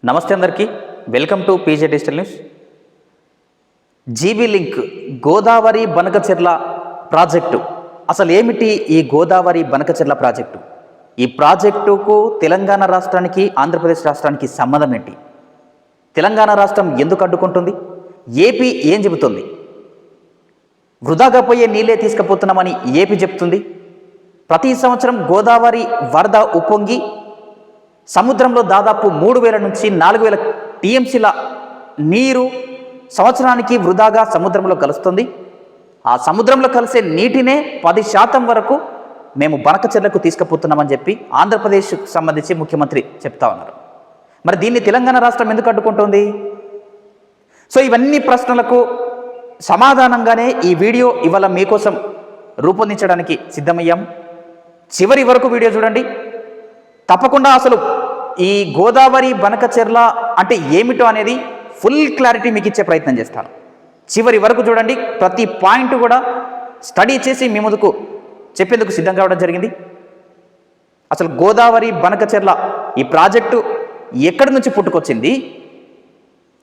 నమస్తే అందరికీ, welcome to PJ digital news. GB link Godavari Banakacherla project. అసలు ఏమిటి ఈ గోదావరి బనకచెర్ల ప్రాజెక్టు? ఈ ప్రాజెక్టుకు తెలంగాణ రాష్ట్రానికి, ఆంధ్రప్రదేశ్ రాష్ట్రానికి సంబంధం ఏంటి? తెలంగాణ రాష్ట్రం ఎందుకు అడ్డుకుంటుంది? ఏపీ ఏం చెబుతుంది? వృధాగా పోయే నీళ్ళే తీసుకుపోతున్నామని ఏపీ చెప్తుంది. ప్రతి సంవత్సరం గోదావరి వరద ఉప్పొంగి సముద్రంలో దాదాపు 3000 నుంచి 4000 టీఎంసీల నీరు సంవత్సరానికి వృధాగా సముద్రంలో కలుస్తుంది. ఆ సముద్రంలో కలిసే నీటినే 10% వరకు మేము బనకచెర్లకు తీసుకుపోతున్నామని చెప్పి ఆంధ్రప్రదేశ్కు సంబంధించి ముఖ్యమంత్రి చెప్తా ఉన్నారు. మరి దీన్ని తెలంగాణ రాష్ట్రం ఎందుకు అడ్డుకుంటుంది? సో ఇవన్నీ ప్రశ్నలకు సమాధానంగానే ఈ వీడియో ఇవాళ మీకోసం రూపొందించడానికి సిద్ధమయ్యాం. చివరి వరకు వీడియో చూడండి. తప్పకుండా అసలు ఈ గోదావరి బనకచెర్ల అంటే ఏమిటో అనేది ఫుల్ క్లారిటీ మీకు ఇచ్చే ప్రయత్నం చేస్తాను. చివరి వరకు చూడండి. ప్రతి పాయింట్ కూడా స్టడీ చేసి మీ ముందుకు చెప్పేందుకు సిద్ధం కావడం జరిగింది. అసలు గోదావరి బనకచెర్ల ఈ ప్రాజెక్టు ఎక్కడి నుంచి పుట్టుకొచ్చింది,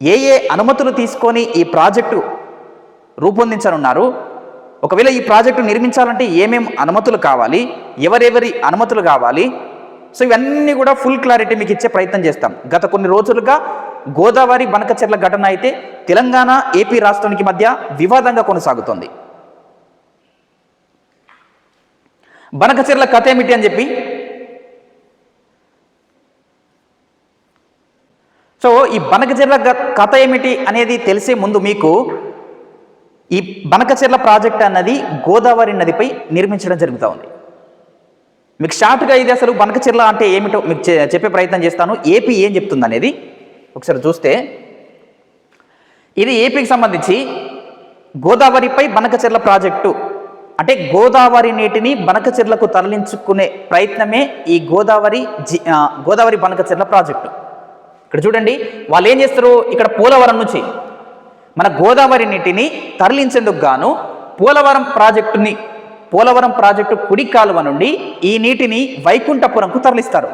ఏ అనుమతులు తీసుకొని ఈ ప్రాజెక్టు రూపొందించనున్నారు, ఒకవేళ ఈ ప్రాజెక్టు నిర్మించాలంటే ఏమేం అనుమతులు కావాలి, ఎవరెవరి అనుమతులు కావాలి, సో ఇవన్నీ కూడా ఫుల్ క్లారిటీ మీకు ఇచ్చే ప్రయత్నం చేస్తాం. గత కొన్ని రోజులుగా గోదావరి బనకచెర్ల ఘటన అయితే తెలంగాణ ఏపీ రాష్ట్రానికి మధ్య వివాదంగా కొనసాగుతోంది. బనకచెర్ల కథ ఏమిటి అని చెప్పి, సో ఈ బనకచెర్ల కథ ఏమిటి అనేది తెలిసే ముందు మీకు ఈ బనకచెర్ల ప్రాజెక్ట్ అన్నది గోదావరి నదిపై నిర్మించడం జరుగుతూ ఉంది. మీకు షార్ట్గా ఇది అసలు బనకచెర్ల అంటే ఏమిటో మీకు చెప్పే ప్రయత్నం చేస్తాను. ఏపీ ఏం చెప్తుంది అనేది ఒకసారి చూస్తే, ఇది ఏపీకి సంబంధించి గోదావరిపై బనకచెర్ల ప్రాజెక్టు అంటే గోదావరి నీటిని బనకచెర్లకు తరలించుకునే ప్రయత్నమే ఈ గోదావరి బనకచెర్ల ప్రాజెక్టు. ఇక్కడ చూడండి, వాళ్ళు ఏం చేస్తారు, ఇక్కడ పోలవరం నుంచి మన గోదావరి నీటిని తరలించేందుకు గాను పోలవరం ప్రాజెక్టు కుడి కాలువ నుండి ఈ నీటిని వైకుంఠపురంకు తరలిస్తారు.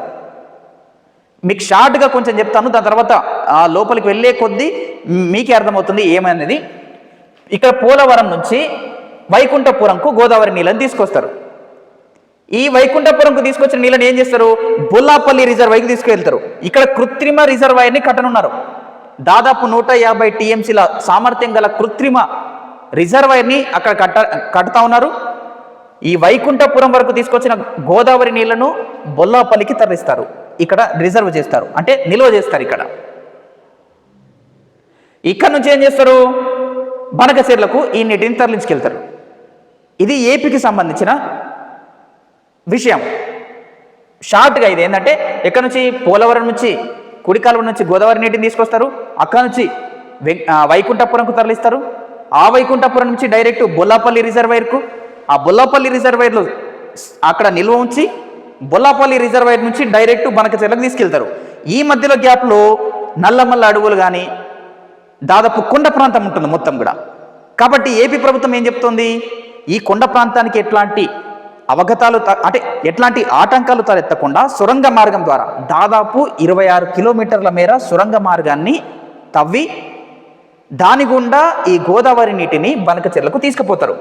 మీకు షార్ట్గా కొంచెం చెప్తాను, దాని తర్వాత లోపలికి వెళ్ళే కొద్దీ మీకే అర్థమవుతుంది ఏమనేది. ఇక్కడ పోలవరం నుంచి వైకుంఠపురంకు గోదావరి నీళ్ళని తీసుకొస్తారు. ఈ వైకుంఠపురంకు తీసుకొచ్చిన నీళ్ళని ఏం చేస్తారు, బొల్లాపల్లి రిజర్వాయర్కి తీసుకువెళ్తారు. ఇక్కడ కృత్రిమ రిజర్వాయర్ని కట్టనున్నారు. దాదాపు 150 టీఎంసీల సామర్థ్యం గల కృత్రిమ రిజర్వాయర్ని అక్కడ కట్టుతా ఉన్నారు. ఈ వైకుంఠపురం వరకు తీసుకొచ్చిన గోదావరి నీళ్లను బొల్లాపల్లికి తరలిస్తారు. ఇక్కడ రిజర్వ్ చేస్తారు, అంటే నిల్వ చేస్తారు. ఇక్కడ నుంచి ఏం చేస్తారు, బనకచెర్లకు ఈ నీటిని తరలించుకెళ్తారు. ఇది ఏపీకి సంబంధించిన విషయం. షార్ట్గా ఇది ఏంటంటే, ఎక్కడ నుంచి పోలవరం నుంచి కుడి కాలువ నుంచి గోదావరి నీటిని తీసుకొస్తారు. అక్కడ నుంచి వైకుంఠపురంకు తరలిస్తారు. ఆ వైకుంఠపురం నుంచి డైరెక్ట్ బొల్లాపల్లి రిజర్వాయర్కు, ఆ బొల్లాపల్లి రిజర్వాయర్లో అక్కడ నిల్వ ఉంచి బొల్లాపల్లి రిజర్వాయర్ నుంచి డైరెక్ట్ బనకచెర్లకు తీసుకెళ్తారు. ఈ మధ్యలో గ్యాప్లో నల్లమల్ల అడవులు కానీ దాదాపు కొండ ప్రాంతం ఉంటుంది మొత్తం కూడా. కాబట్టి ఏపీ ప్రభుత్వం ఏం చెప్తోంది, ఈ కొండ ప్రాంతానికి ఎట్లాంటి ఎట్లాంటి ఆటంకాలు తలెత్తకుండా సొరంగ మార్గం ద్వారా దాదాపు 26 కిలోమీటర్ల మేర సొరంగ మార్గాన్ని తవ్వి దాని గుండా ఈ గోదావరి నీటిని బనకచెర్లకు తీసుకుపోతారు.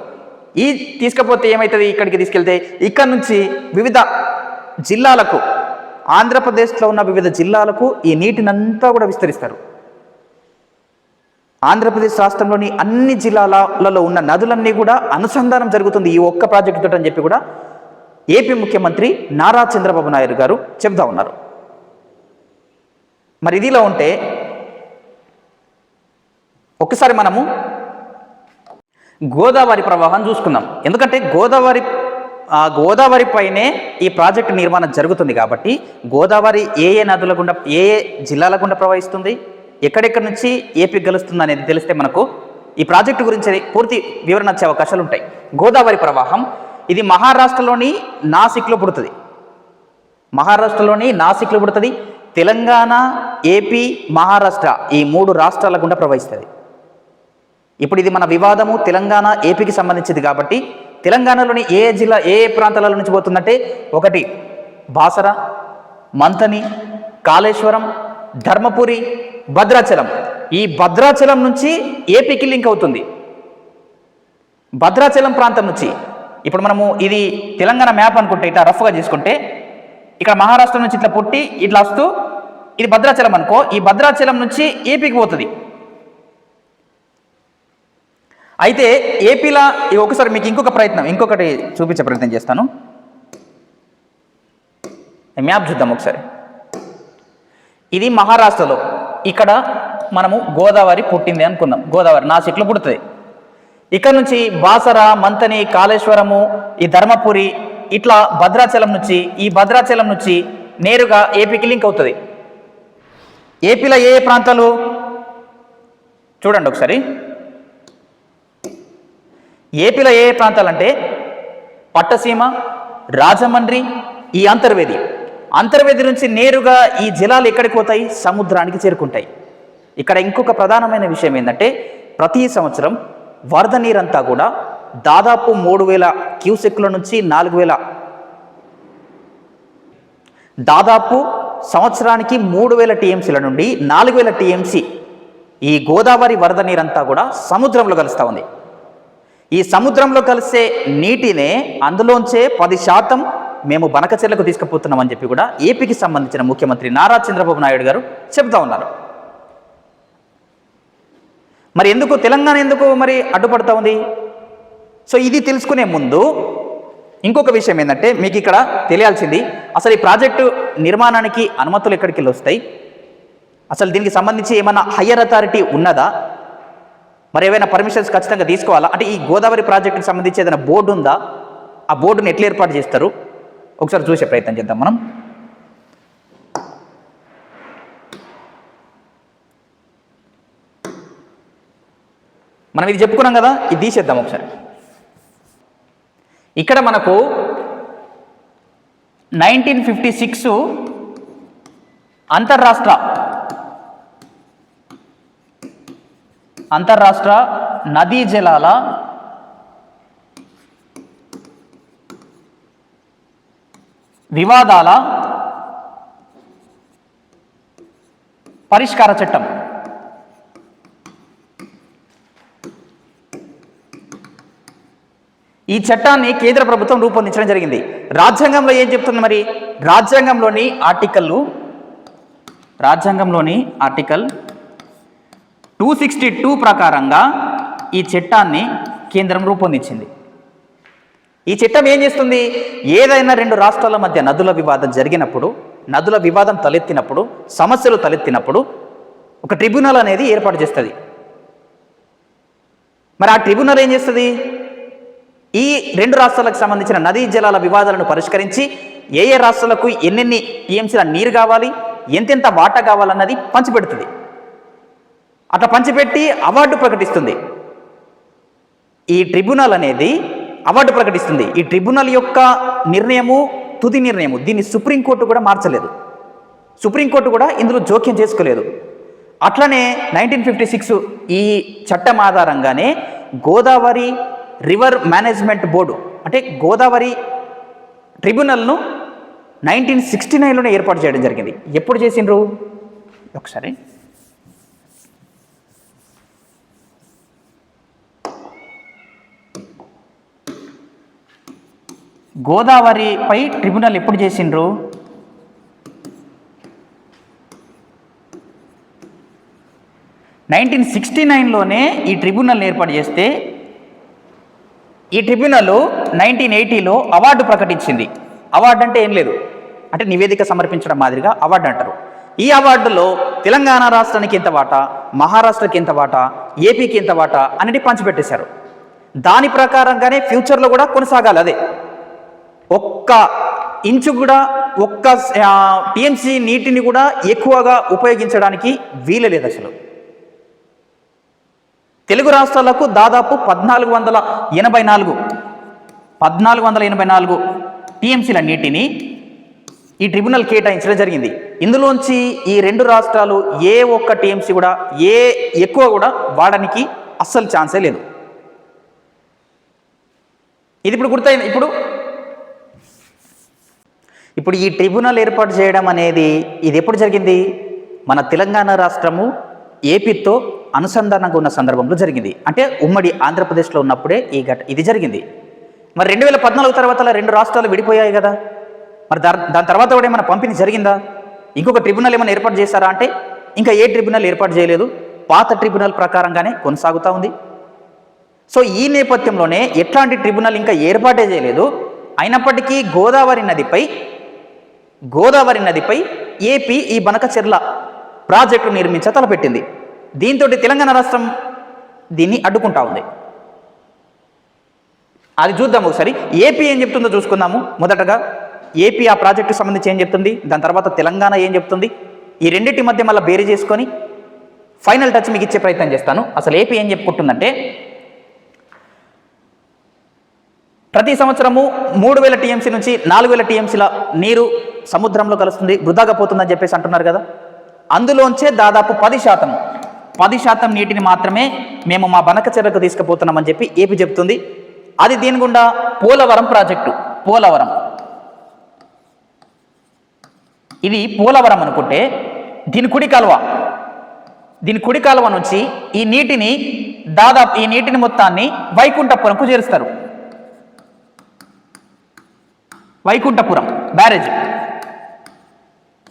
ఈ తీసుకపోతే ఏమవుతుంది, ఇక్కడికి తీసుకెళ్తే ఇక్కడ నుంచి వివిధ జిల్లాలకు, ఆంధ్రప్రదేశ్లో ఉన్న వివిధ జిల్లాలకు ఈ నీటినంతా కూడా విస్తరిస్తారు. ఆంధ్రప్రదేశ్ రాష్ట్రంలోని అన్ని జిల్లాలలో ఉన్న నదులన్నీ కూడా అనుసంధానం జరుగుతుంది ఈ ఒక్క ప్రాజెక్టు తోటి అని చెప్పి కూడా ఏపీ ముఖ్యమంత్రి నారా చంద్రబాబు నాయుడు గారు చెబుతా ఉన్నారు. మరి ఇదిలా ఉంటే ఒకసారి మనము గోదావరి ప్రవాహం చూసుకుందాం. ఎందుకంటే గోదావరి పైనే ఈ ప్రాజెక్టు నిర్మాణం జరుగుతుంది. కాబట్టి గోదావరి ఏ నదుల గుండా, ఏ జిల్లాల గుండా ప్రవహిస్తుంది, ఎక్కడెక్కడి నుంచి ఏపీ గెలుస్తుంది అనేది తెలిస్తే మనకు ఈ ప్రాజెక్టు గురించి పూర్తి వివరణ వచ్చే అవకాశాలు ఉంటాయి. గోదావరి ప్రవాహం ఇది మహారాష్ట్రలోని నాసిక్లో పుడుతుంది. తెలంగాణ, ఏపీ, మహారాష్ట్ర ఈ 3 రాష్ట్రాల గుండా ప్రవహిస్తుంది. ఇప్పుడు ఇది మన వివాదము తెలంగాణ ఏపీకి సంబంధించింది కాబట్టి తెలంగాణలోని ఏ ప్రాంతాల నుంచి పోతుందంటే, ఒకటి బాసర, మంథని, కాళేశ్వరం, ధర్మపురి, భద్రాచలం. ఈ భద్రాచలం నుంచి ఏపీకి లింక్ అవుతుంది. భద్రాచలం ప్రాంతం నుంచి ఇప్పుడు మనము ఇది తెలంగాణ మ్యాప్ అనుకుంటే ఇట్లా రఫ్గా చేసుకుంటే ఇక్కడ మహారాష్ట్ర నుంచి ఇట్లా పుట్టి ఇట్లా వస్తూ ఇది భద్రాచలం అనుకో, ఈ భద్రాచలం నుంచి ఏపీకి పోతుంది. అయితే ఏపీలో ఒకసారి మీకు ఇంకొకటి చూపించే ప్రయత్నం చేస్తాను. మ్యాప్ చూద్దాం ఒకసారి. ఇది మహారాష్ట్రలో ఇక్కడ మనము గోదావరి పుట్టింది అనుకుందాం. గోదావరి నాసిక్లో పుడుతుంది. ఇక్కడ నుంచి బాసర, మంతని, కాళేశ్వరము, ఈ ధర్మపురి ఇట్లా ఈ భద్రాచలం నుంచి నేరుగా ఏపీకి లింక్ అవుతుంది. ఏపీలో ఏ ప్రాంతాలు చూడండి ఒకసారి. ఏపీలో ఏ ప్రాంతాలు అంటే పట్టసీమ, రాజమండ్రి, ఈ అంతర్వేది నుంచి నేరుగా ఈ జలాలు ఎక్కడికి పోతాయి? సముద్రానికి చేరుకుంటాయి. ఇక్కడ ఇంకొక ప్రధానమైన విషయం ఏంటంటే ప్రతి సంవత్సరం వరద నీరంతా కూడా దాదాపు 3000 క్యూసెక్ల నుంచి 4000, దాదాపు సంవత్సరానికి 3000 టీఎంసీల నుండి 4000 టీఎంసీ ఈ గోదావరి వరద నీరంతా కూడా సముద్రంలో కలుస్తూ ఉంది. ఈ సముద్రంలో కలిసే నీటినే అందులోంచే 10% మేము బనకచెర్లకు తీసుకుపోతున్నామని చెప్పి కూడా ఏపీకి సంబంధించిన ముఖ్యమంత్రి నారా చంద్రబాబు నాయుడు గారు చెబుతా ఉన్నారు. మరి తెలంగాణ ఎందుకు మరి అడ్డుపడుతూ ఉంది? సో ఇది తెలుసుకునే ముందు ఇంకొక విషయం ఏంటంటే మీకు ఇక్కడ తెలియాల్సింది, అసలు ఈ ప్రాజెక్టు నిర్మాణానికి అనుమతులు ఎక్కడికి వస్తాయి, అసలు దీనికి సంబంధించి ఏమైనా హయ్యర్ అథారిటీ ఉన్నదా, మరి ఏమైనా పర్మిషన్స్ ఖచ్చితంగా తీసుకోవాలా, అంటే ఈ గోదావరి ప్రాజెక్టుకి సంబంధించి ఏదైనా బోర్డు ఉందా, ఆ బోర్డును ఎట్లా ఏర్పాటు చేస్తారు ఒకసారి చూసే ప్రయత్నం చేద్దాం. మనం ఇది చెప్పుకున్నాం కదా, ఇది తీసేద్దాం ఒకసారి. ఇక్కడ మనకు 1956 అంతర్రాష్ట్ర నదీ జలాల వివాదాల పరిష్కార చట్టం. ఈ చట్టాన్ని కేంద్ర ప్రభుత్వం రూపొందించడం జరిగింది. రాజ్యాంగంలో ఏం చెప్తుంది మరి? రాజ్యాంగంలోని ఆర్టికల్ 262 ప్రకారంగా ఈ చట్టాన్ని కేంద్రం రూపొందించింది. ఈ చట్టం ఏం చేస్తుంది? ఏదైనా 2 రాష్ట్రాల మధ్య నదుల వివాదం జరిగినప్పుడు, నదుల వివాదం తలెత్తినప్పుడు, సమస్యలు తలెత్తినప్పుడు ఒక ట్రిబ్యునల్ అనేది ఏర్పాటు చేస్తుంది. మరి ఆ ట్రిబ్యునల్ ఏం చేస్తుంది? ఈ 2 రాష్ట్రాలకు సంబంధించిన నదీ జలాల వివాదాలను పరిష్కరించి ఏ రాష్ట్రాలకు ఎన్నెన్ని టీఎంసీల నీరు కావాలి, ఎంతెంత వాటా కావాలన్నది పంచిపెడుతుంది. అట్లా పంచిపెట్టి అవార్డు ప్రకటిస్తుంది. ఈ ట్రిబ్యునల్ అనేది అవార్డు ప్రకటిస్తుంది. ఈ ట్రిబ్యునల్ యొక్క నిర్ణయము తుది నిర్ణయము. దీన్ని సుప్రీంకోర్టు కూడా మార్చలేదు. సుప్రీంకోర్టు కూడా ఇందులో జోక్యం చేసుకోలేదు. అట్లనే 1956 ఈ చట్టం ఆధారంగానే గోదావరి రివర్ మేనేజ్మెంట్ బోర్డు అంటే గోదావరి ట్రిబ్యునల్ను 1969లోనే ఏర్పాటు చేయడం జరిగింది. ఎప్పుడు చేసిండ్రు ఒకసారి? గోదావరిపై ట్రిబ్యునల్ ఎప్పుడు చేసిండ్రు? 1969లోనే ఈ ట్రిబ్యునల్ ఏర్పాటు చేస్తే ఈ ట్రిబ్యునల్ 1980లో అవార్డు ప్రకటించింది. అవార్డు అంటే ఏం లేదు, అంటే నివేదిక సమర్పించడం మాదిరిగా అవార్డు అంటారు. ఈ అవార్డులో తెలంగాణ రాష్ట్రానికి ఎంత వాటా, మహారాష్ట్రకి ఎంత వాటా, ఏపీకి ఎంత వాటా అనేది పంచిపెట్టేశారు. దాని ప్రకారంగానే ఫ్యూచర్లో కూడా కొనసాగాలి. అదే ఒక్క ఇంచు కూడా, ఒక్క టీఎంసీ నీటిని కూడా ఎక్కువగా ఉపయోగించడానికి వీలలేదు. అసలు తెలుగు రాష్ట్రాలకు దాదాపు 1484 టీఎంసీల నీటిని ఈ ట్రిబ్యునల్ కేటాయించడం జరిగింది. ఇందులోంచి ఈ 2 రాష్ట్రాలు ఏ ఒక్క టీఎంసీ కూడా ఎక్కువ కూడా వాడడానికి అస్సలు ఛాన్సే లేదు. ఇది ఇప్పుడు గుర్తయింది. ఇప్పుడు ఈ ట్రిబ్యునల్ ఏర్పాటు చేయడం అనేది ఇది ఎప్పుడు జరిగింది? మన తెలంగాణ రాష్ట్రము ఏపీతో అనుసంధానంగా ఉన్న సందర్భంలో జరిగింది. అంటే ఉమ్మడి ఆంధ్రప్రదేశ్లో ఉన్నప్పుడే ఇది జరిగింది. మరి 2014 తర్వాత 2 రాష్ట్రాలు విడిపోయాయి కదా, మరి దాని తర్వాత కూడా ఏమైనా పంపిణీ జరిగిందా? ఇంకొక ట్రిబ్యునల్ ఏమైనా ఏర్పాటు చేశారా అంటే ఇంకా ఏ ట్రిబ్యునల్ ఏర్పాటు చేయలేదు, పాత ట్రిబ్యునల్ ప్రకారంగానే కొనసాగుతూ ఉంది. సో ఈ నేపథ్యంలోనే ఎట్లాంటి ట్రిబ్యునల్ ఇంకా ఏర్పాటే చేయలేదు. అయినప్పటికీ గోదావరి నదిపై ఏపీ ఈ బనకచెర్ల ప్రాజెక్టు నిర్మించ తలపెట్టింది. దీంతో తెలంగాణ రాష్ట్రం దీన్ని అడ్డుకుంటా ఉంది. అది చూద్దాము ఒకసారి. ఏపీ ఏం చెప్తుందో చూసుకుందాము. మొదటగా ఏపీ ఆ ప్రాజెక్టుకు సంబంధించి ఏం చెప్తుంది, దాని తర్వాత తెలంగాణ ఏం చెప్తుంది, ఈ రెండింటి మధ్య మళ్ళీ బేరీ చేసుకొని ఫైనల్ టచ్ మీకు ఇచ్చే ప్రయత్నం చేస్తాను. అసలు ఏపీ ఏం చెప్పుకుంటుందంటే, ప్రతి సంవత్సరము 3000 టీఎంసీ నుంచి 4000 టీఎంసీల నీరు సముద్రంలో కలుస్తుంది, వృధాగా పోతుందని చెప్పేసి అంటున్నారు కదా. అందులోంచే దాదాపు 10% నీటిని మాత్రమే మేము మా బనకచెర్లకు తీసుకుపోతున్నామని చెప్పి ఏపీ చెప్తుంది. అది దీని గుండా పోలవరం ప్రాజెక్టు. ఇది పోలవరం అనుకుంటే దీని కుడి కాలువ నుంచి ఈ నీటిని మొత్తాన్ని వైకుంఠపురంకు చేరుస్తారు. వైకుంఠపురం బ్యారేజ్.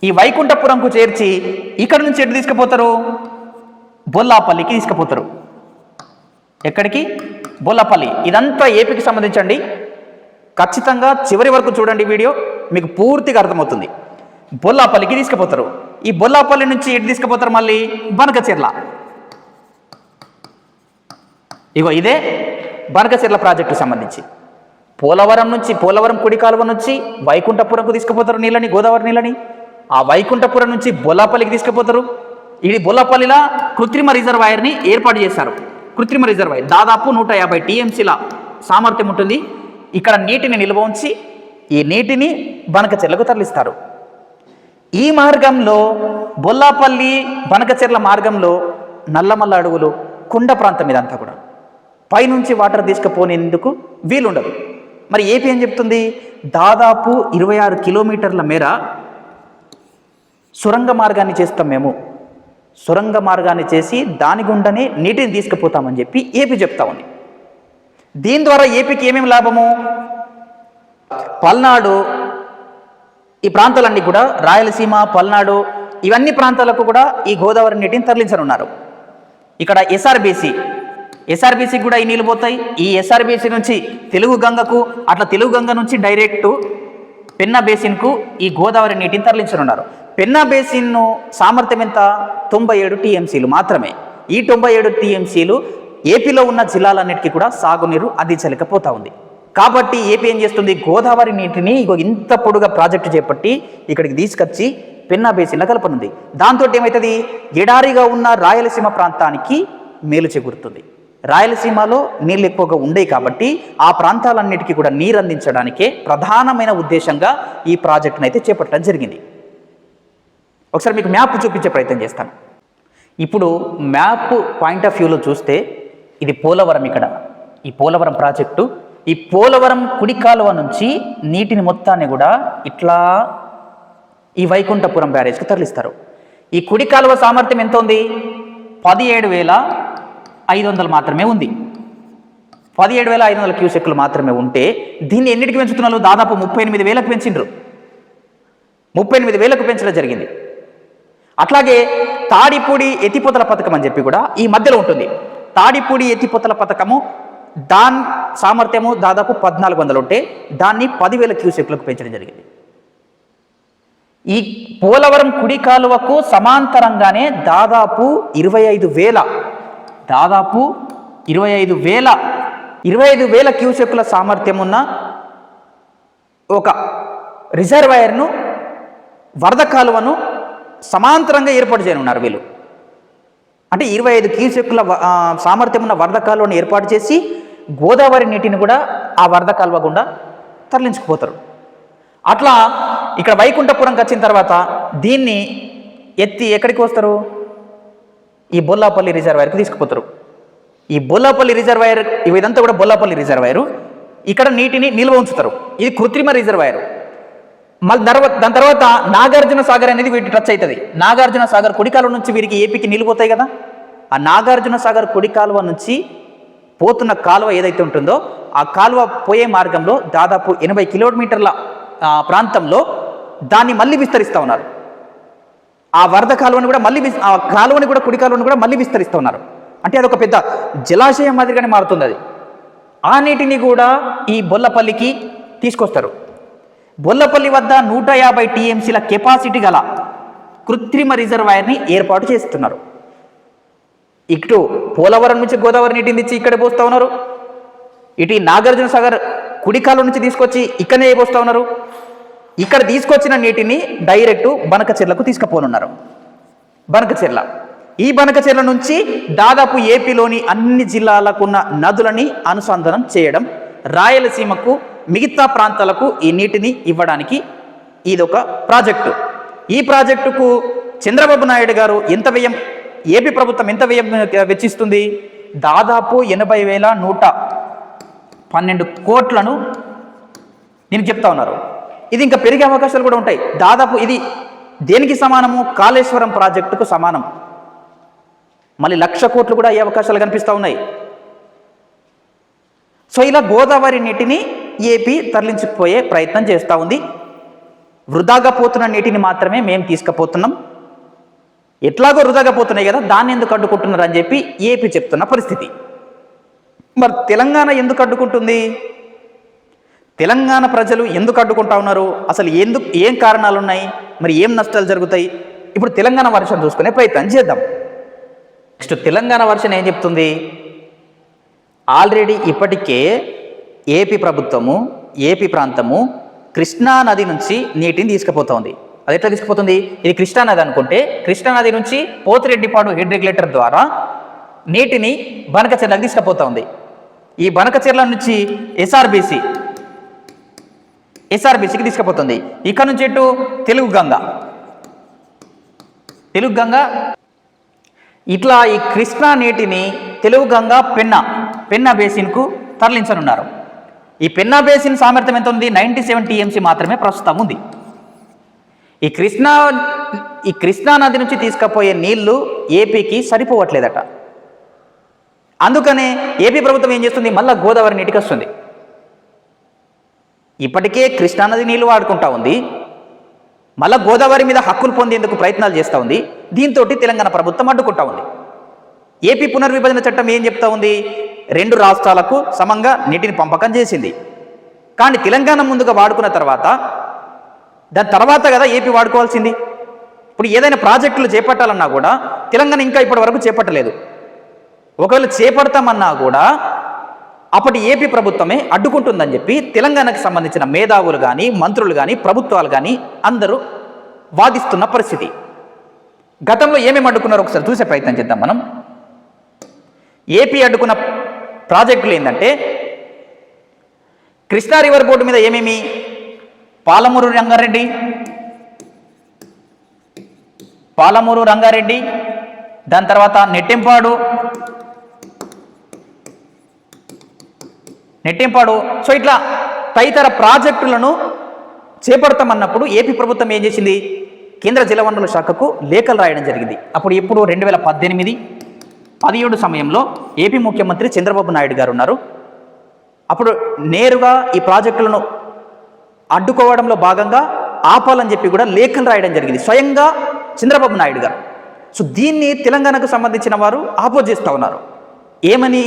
ఈ వైకుంఠపురంకు చేర్చి ఇక్కడ నుంచి ఎటు తీసుకుపోతారు, బొల్లాపల్లికి తీసుకుపోతారు. ఎక్కడికి? బొల్లాపల్లి. ఇదంతా ఏపీకి సంబంధించండి. ఖచ్చితంగా చివరి వరకు చూడండి వీడియో, మీకు పూర్తిగా అర్థమవుతుంది. బొల్లాపల్లికి తీసుకుపోతారు. ఈ బొల్లాపల్లి నుంచి ఎటు తీసుకుపోతారు, మళ్ళీ బనకచెర్ల. ఇగో ఇదే బనకచెర్ల ప్రాజెక్టుకు సంబంధించి పోలవరం కుడి కాలువ నుంచి వైకుంఠపురంకు తీసుకుపోతారు నీళ్ళని, గోదావరి నీళ్ళని. ఆ వైకుంఠపురం నుంచి బొల్లాపల్లికి తీసుకుపోతారు. ఇది బొల్లాపల్లిలా కృత్రిమ రిజర్వాయర్ని ఏర్పాటు చేశారు. కృత్రిమ రిజర్వాయర్ దాదాపు 150 టీఎంసీల సామర్థ్యం ఉంటుంది. ఇక్కడ నీటిని నిల్వ ఉంచి ఈ నీటిని బనకచెర్లకు తరలిస్తారు. ఈ మార్గంలో బొల్లాపల్లి బనకచెర్ల మార్గంలో నల్లమల్ల అడవులు, కొండ ప్రాంతం ఇదంతా కూడా పైనుంచి వాటర్ తీసుకుపోనేందుకు వీలుండదు. మరి ఏపీ ఏం చెప్తుంది, దాదాపు 26 కిలోమీటర్ల మేర సొరంగ మార్గాన్ని చేస్తాం, మేము సొరంగ మార్గాన్ని చేసి దాని గుండానే నీటిని తీసుకుపోతామని చెప్పి ఏపీ చెప్తా ఉంది. దీని ద్వారా ఏపీకి ఏమేమి లాభము, పల్నాడు ఈ ప్రాంతాలన్నీ కూడా, రాయలసీమ, పల్నాడు ఇవన్నీ ప్రాంతాలకు కూడా ఈ గోదావరి నీటిని తరలించనున్నారు. ఇక్కడ ఎస్ఆర్బీసీ కూడా ఈ నీళ్ళు పోతాయి. ఈ ఎస్ఆర్బీసీ నుంచి తెలుగు గంగ నుంచి డైరెక్ట్ పెన్నా బేసిన్కు ఈ గోదావరి నీటిని తరలించనున్నారు. పెన్నా బేసిన్ సామర్థ్యం ఎంత, 97 టీఎంసీలు మాత్రమే. ఈ 97 టీఎంసీలు ఏపీలో ఉన్న జిల్లాలన్నిటికీ కూడా సాగునీరు అందించలేకపోతా ఉంది. కాబట్టి ఏపీ ఏం చేస్తుంది, గోదావరి నీటిని ఇంత పొడుగా ప్రాజెక్టు చేపట్టి ఇక్కడికి తీసుకొచ్చి పెన్నా బేసిన్లో కలపనుంది. దాంతో ఏమవుతుంది, ఎడారిగా ఉన్న రాయలసీమ ప్రాంతానికి మేలు చేకూరుతుంది. రాయలసీమలో నీళ్ళు ఎక్కువగా ఉండేవి కాబట్టి ఆ ప్రాంతాలన్నిటికీ కూడా నీరు అందించడానికే ప్రధానమైన ఉద్దేశంగా ఈ ప్రాజెక్టును అయితే చేపట్టడం జరిగింది. ఒకసారి మీకు మ్యాప్ చూపించే ప్రయత్నం చేస్తాను. ఇప్పుడు మ్యాప్ పాయింట్ ఆఫ్ వ్యూలో చూస్తే ఇది పోలవరం. ఇక్కడ ఈ పోలవరం ప్రాజెక్టు, ఈ పోలవరం కుడి కాలువ నుంచి నీటిని మొత్తాన్ని కూడా ఇట్లా ఈ వైకుంఠపురం బ్యారేజ్కి తరలిస్తారు. ఈ కుడి కాలువ సామర్థ్యం ఎంత ఉంది, 17,500 మాత్రమే ఉంది. 17,500 క్యూసెక్లు మాత్రమే ఉంటే దీన్ని ఎన్నిటికి పెంచుతున్నారు, దాదాపు 38,000కు పెంచిండ్రు. 38,000కు పెంచడం జరిగింది. అట్లాగే తాడిపూడి ఎత్తిపోతల పథకం అని చెప్పి కూడా ఈ మధ్యలో ఉంటుంది. తాడిపూడి ఎత్తిపోతల పథకము దాని సామర్థ్యము దాదాపు 1,400 ఉంటే దాన్ని 10,000 క్యూసెక్లకు పెంచడం జరిగింది. ఈ పోలవరం కుడి కాలువకు సమాంతరంగానే దాదాపు 25,000 క్యూసెక్కుల సామర్థ్యం ఉన్న ఒక రిజర్వాయర్ను, వరద కాలువను సమాంతరంగా ఏర్పాటు చేయనున్నారు వీళ్ళు. అంటే 25 క్యూసెక్కుల సామర్థ్యం ఉన్న వరద కాలువను ఏర్పాటు చేసి గోదావరి నీటిని కూడా ఆ వరద కాలువ గుండా తరలించుకుపోతారు. అట్లా ఇక్కడ వైకుంఠపురంకి వచ్చిన తర్వాత దీన్ని ఎత్తి ఎక్కడికి వస్తారు, ఈ బొల్లాపల్లి రిజర్వాయర్కి తీసుకుపోతారు. ఈ బొల్లాపల్లి రిజర్వాయర్, ఇదంతా కూడా బొల్లాపల్లి రిజర్వాయరు. ఇక్కడ నీటిని నిల్వ ఉంచుతారు. ఇది కృత్రిమ రిజర్వాయరు. మళ్ళీ దాని తర్వాత నాగార్జున సాగర్ అనేది వీటి టచ్ అవుతుంది. నాగార్జున సాగర్ కుడి కాలువ నుంచి వీరికి ఏపీకి నీళ్ళు పోతాయి కదా. ఆ నాగార్జున సాగర్ కుడి కాలువ నుంచి పోతున్న కాలువ ఏదైతే ఉంటుందో ఆ కాలువ పోయే మార్గంలో దాదాపు 80 కిలోమీటర్ల ప్రాంతంలో దాన్ని మళ్ళీ విస్తరిస్తూ ఉన్నారు. ఆ వరద కాలువని కూడా మళ్ళీ ఆ కాలువని కూడా కుడి కాలువని కూడా మళ్ళీ విస్తరిస్తూ ఉన్నారు. అంటే అదొక పెద్ద జలాశయం మాదిరిగానే మారుతుంది అది. ఆ నీటిని కూడా ఈ బొల్లపల్లికి తీసుకొస్తారు. బొల్లపల్లి వద్ద 150 టీఎంసీల కెపాసిటీ గల కృత్రిమ రిజర్వాయర్ని ఏర్పాటు చేస్తున్నారు. ఇటు పోలవరం నుంచి గోదావరి నీటిని తెచ్చి ఇక్కడ పోస్తూ ఉన్నారు. ఇటు నాగార్జున సాగర్ కుడికాల నుంచి తీసుకొచ్చి ఇక్కడనే పోస్తూ ఉన్నారు. ఇక్కడ తీసుకొచ్చిన నీటిని డైరెక్ట్ బనకచెర్లకు తీసుకుపోనున్నారు. బనకచెర్ల, ఈ బనకచెర్ల నుంచి దాదాపు ఏపీలోని అన్ని జిల్లాలకున్న నదులని అనుసంధానం చేయడం, రాయలసీమకు మిగతా ప్రాంతాలకు ఈ నీటిని ఇవ్వడానికి ఇదొక ప్రాజెక్టు. ఈ ప్రాజెక్టుకు చంద్రబాబు నాయుడు గారు ఏపీ ప్రభుత్వం ఎంత వ్యయం వెచ్చిస్తుంది? దాదాపు 80,112 కోట్లను నేను చెప్తా ఉన్నారు. ఇది ఇంకా పెరిగే అవకాశాలు కూడా ఉంటాయి. దాదాపు ఇది దేనికి సమానము? కాళేశ్వరం ప్రాజెక్టుకు సమానం. మళ్ళీ 1,00,000 కోట్లు కూడా అయ్యే అవకాశాలు కనిపిస్తూ ఉన్నాయి. సో ఇలా గోదావరి నీటిని ఏపీ తరలించుకుపోయే ప్రయత్నం చేస్తూ ఉంది. వృధాగా పోతున్న నీటిని మాత్రమే మేము తీసుకుపోతున్నాం. ఎట్లాగో వృధాగా పోతున్నాయి కదా, దాన్ని ఎందుకు అడ్డుకుంటున్నారు అని చెప్పి ఏపీ చెప్తున్న పరిస్థితి. మరి తెలంగాణ ఎందుకు అడ్డుకుంటుంది? తెలంగాణ ప్రజలు ఎందుకు అడ్డుకుంటా ఉన్నారు? అసలు ఏం కారణాలు ఉన్నాయి? మరి ఏం నష్టాలు జరుగుతాయి? ఇప్పుడు తెలంగాణ వర్షన్ చూసుకునే ప్రయత్నం చేద్దాం. నెక్స్ట్ తెలంగాణ వర్షన్ ఏం చెప్తుంది? ఆల్రెడీ ఇప్పటికే ఏపీ ప్రభుత్వము, ఏపీ ప్రాంతము కృష్ణా నది నుంచి నీటిని తీసుకుపోతుంది. అది ఎట్లా తీసుకుపోతుంది? ఇది కృష్ణానది అనుకుంటే కృష్ణానది నుంచి పోతిరెడ్డిపాడు హెడ్ రెగ్యులేటర్ ద్వారా నీటిని బనకచెర్లకు తీసుకుపోతా ఉంది. ఈ బనకచెర్ల నుంచి ఎస్ఆర్బీసీకి తీసుకుపోతుంది. ఇక్కడ నుంచి ఎటు తెలుగు గంగ ఇట్లా ఈ కృష్ణా నీటిని తెలుగు గంగ పెన్నా బేసిన్కు తరలించనున్నారు. ఈ పెన్నా బేసిన్ సామర్థ్యం ఎంత ఉంది? 97 టీఎంసీ మాత్రమే ప్రస్తుతం ఉంది. ఈ కృష్ణా నది నుంచి తీసుకుపోయే నీళ్లు ఏపీకి సరిపోవట్లేదట. అందుకనే ఏపీ ప్రభుత్వం ఏం చేస్తుంది? మళ్ళీ గోదావరి నీటికి వస్తుంది. ఇప్పటికే కృష్ణానది నీళ్లు వాడుకుంటా ఉంది, మళ్ళీ గోదావరి మీద హక్కులు పొందేందుకు ప్రయత్నాలు చేస్తూ ఉంది. దీంతో తెలంగాణ ప్రభుత్వం అడ్డుకుంటా ఉంది. ఏపీ పునర్విభజన చట్టం ఏం చెప్తా ఉంది? 2 రాష్ట్రాలకు సమంగా నీటిని పంపకం చేసింది. కానీ తెలంగాణ ముందుగా వాడుకున్న తర్వాత దాని తర్వాత కదా ఏపీ వాడుకోవాల్సింది. ఇప్పుడు ఏదైనా ప్రాజెక్టులు చేపట్టాలన్నా కూడా తెలంగాణ ఇంకా ఇప్పటి వరకు చేపట్టలేదు. ఒకవేళ చేపడతామన్నా కూడా అప్పటి ఏపీ ప్రభుత్వమే అడ్డుకుంటుందని చెప్పి తెలంగాణకు సంబంధించిన మేధావులు కానీ, మంత్రులు కానీ, ప్రభుత్వాలు కానీ అందరూ వాదిస్తున్న పరిస్థితి. గతంలో ఏమేమి అడ్డుకున్నారో ఒకసారి చూసే ప్రయత్నం చేద్దాం మనం. ఏపీ అడ్డుకున్న ప్రాజెక్టులు ఏంటంటే కృష్ణా రివర్ బోర్డు మీద ఏమేమి? పాలమూరు రంగారెడ్డి, దాని తర్వాత నెట్టెంపాడు. సో ఇట్లా తదితర ప్రాజెక్టులను చేపడతామన్నప్పుడు ఏపీ ప్రభుత్వం ఏం చేసింది? కేంద్ర జలవనరుల శాఖకు లేఖలు రాయడం జరిగింది. అప్పుడు 2018-17 సమయంలో ఏపీ ముఖ్యమంత్రి చంద్రబాబు నాయుడు గారు ఉన్నారు. అప్పుడు నేరుగా ఈ ప్రాజెక్టులను అడ్డుకోవడంలో భాగంగా ఆపాలని చెప్పి కూడా లేఖలు రాయడం జరిగింది స్వయంగా చంద్రబాబు నాయుడు గారు. సో దీన్ని తెలంగాణకు సంబంధించిన వారు ఆపోజ్ చేస్తూ ఉన్నారు. ఏమని?